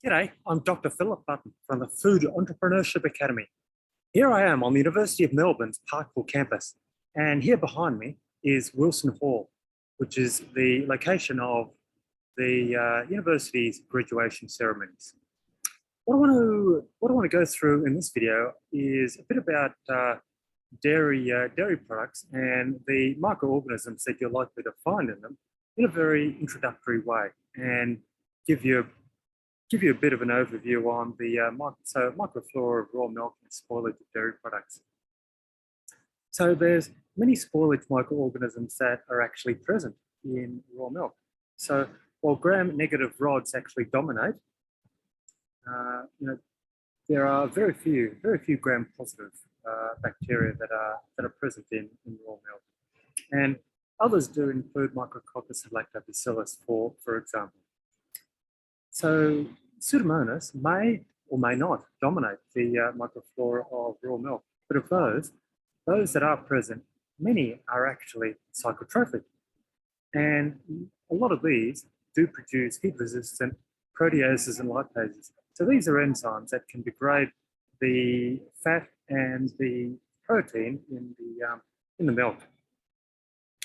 G'day, I'm Dr. Philip Button from the Food Entrepreneurship Academy. Here I am on the University of Melbourne's Parkville campus, and here behind me is Wilson Hall, which is the location of the university's graduation ceremonies. What I want to go through in this video is a bit about dairy products and the microorganisms that you're likely to find in them in a very introductory way, and give you a bit of an overview on the microflora of raw milk and spoilage of dairy products. So there's many spoilage microorganisms that are actually present in raw milk. So while gram-negative rods actually dominate, there are very few gram-positive bacteria that are present in raw milk, and others do include Micrococcus and lactobacillus, for example. So Pseudomonas may or may not dominate the microflora of raw milk, but of those that are present, many are actually psychotrophic. And a lot of these do produce heat-resistant proteases and lipases. So these are enzymes that can degrade the fat and the protein in the milk.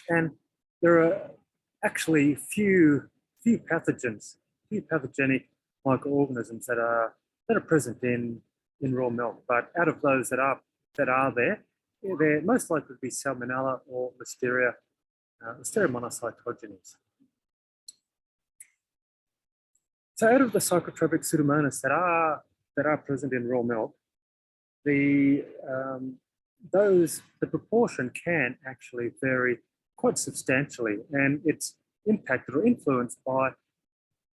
And there are actually few pathogenic microorganisms that are present in raw milk. But out of those that are there, they're most likely to be Salmonella or Listeria monocytogenes. So out of the psychotropic Pseudomonas that are present in raw milk, the proportion can actually vary quite substantially, and it's impacted or influenced by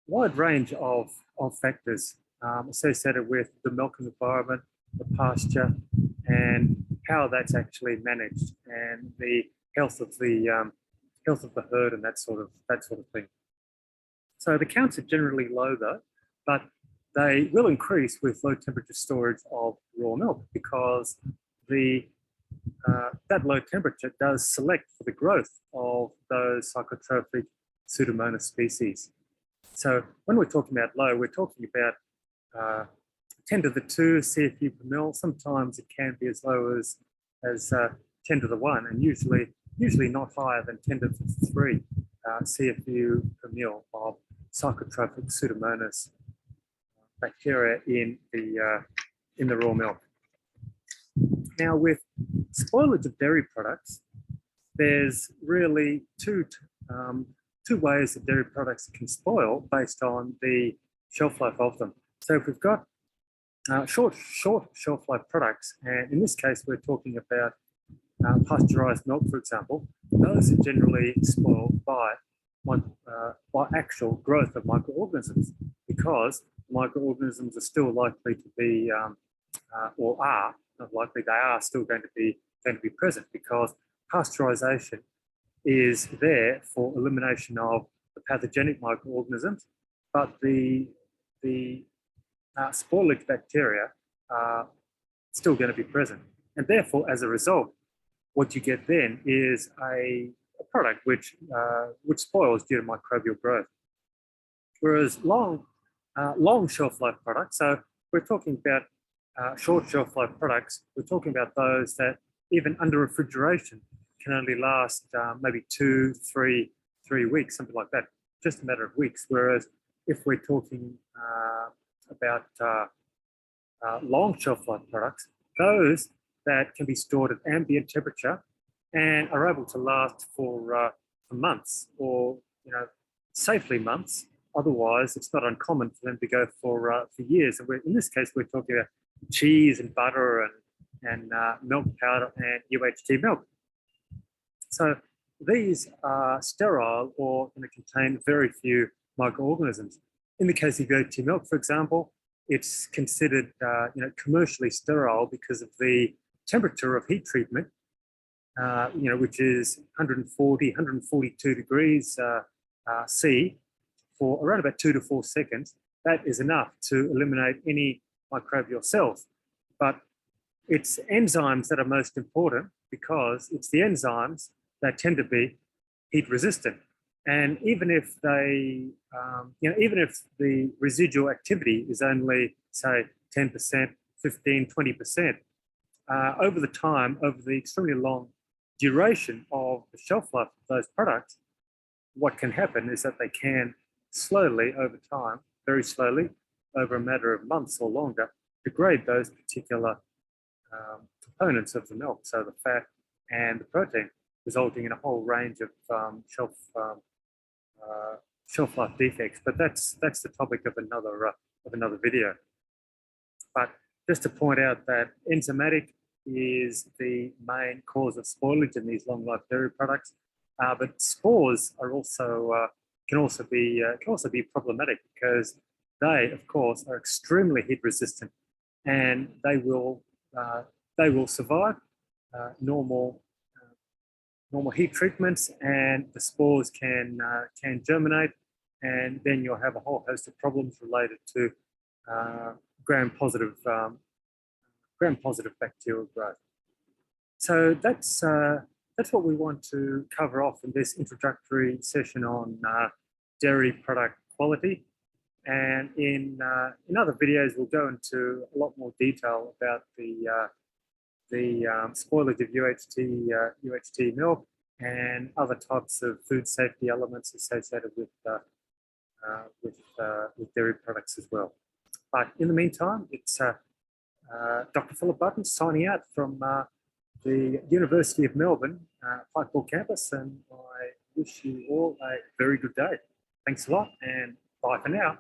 wide range of factors associated with the milking environment, the pasture, and how that's actually managed, and the health of the herd and that sort of thing. So the counts are generally low though, but they will increase with low temperature storage of raw milk, because that low temperature does select for the growth of those psychotropic Pseudomonas species. So when we're talking about low, we're talking about 10 to the 2 CFU per mil. Sometimes it can be as low as 10 to the 1, and usually not higher than 10 to the 3 CFU per mil of psychotropic Pseudomonas bacteria in the raw milk. Now, with spoilage of dairy products, there's really two ways that dairy products can spoil based on the shelf life of them. So if we've got short shelf life products, and in this case we're talking about pasteurised milk, for example, those are generally spoiled by actual growth of microorganisms, because microorganisms are still likely to be, or are not likely, they are still going to be present, because pasteurisation is there for elimination of the pathogenic microorganisms, but the spoilage bacteria are still going to be present. And therefore, as a result, what you get then is a product which spoils due to microbial growth. Whereas long shelf life products, so we're talking about short shelf life products, we're talking about those that even under refrigeration can only last maybe 2-3 weeks, something like that, just a matter of weeks. Whereas if we're talking about long shelf life products, those that can be stored at ambient temperature and are able to last for months, or safely months. Otherwise, it's not uncommon for them to go for years. And in this case, we're talking about cheese and butter and milk powder and UHT milk. So these are sterile or going to contain very few microorganisms. In the case of UHT milk, for example, it's considered commercially sterile because of the temperature of heat treatment, which is 140, 142 degrees C for around about 2 to 4 seconds. That is enough to eliminate any microbial cells. But it's enzymes that are most important, because it's the enzymes that tend to be heat resistant. And even if they, even if the residual activity is only, say, 10%, 15, 20%, over the time, over the extremely long duration of the shelf life of those products, what can happen is that they can slowly, over time, very slowly, over a matter of months or longer, degrade those particular components of the milk, so the fat and the protein, resulting in a whole range of shelf life defects. But that's the topic of another video. But just to point out that enzymatic is the main cause of spoilage in these long life dairy products, but spores are also can also be problematic because they, of course, are extremely heat resistant, and they will survive normal heat treatments, and the spores can germinate, and then you'll have a whole host of problems related to gram-positive bacterial growth. So that's what we want to cover off in this introductory session on dairy product quality. And in other videos, we'll go into a lot more detail about the spoilage of UHT milk and other types of food safety elements associated with dairy products as well. But in the meantime, it's Dr. Philip Button signing out from the University of Melbourne, Pikeville campus, and I wish you all a very good day. Thanks a lot, and bye for now.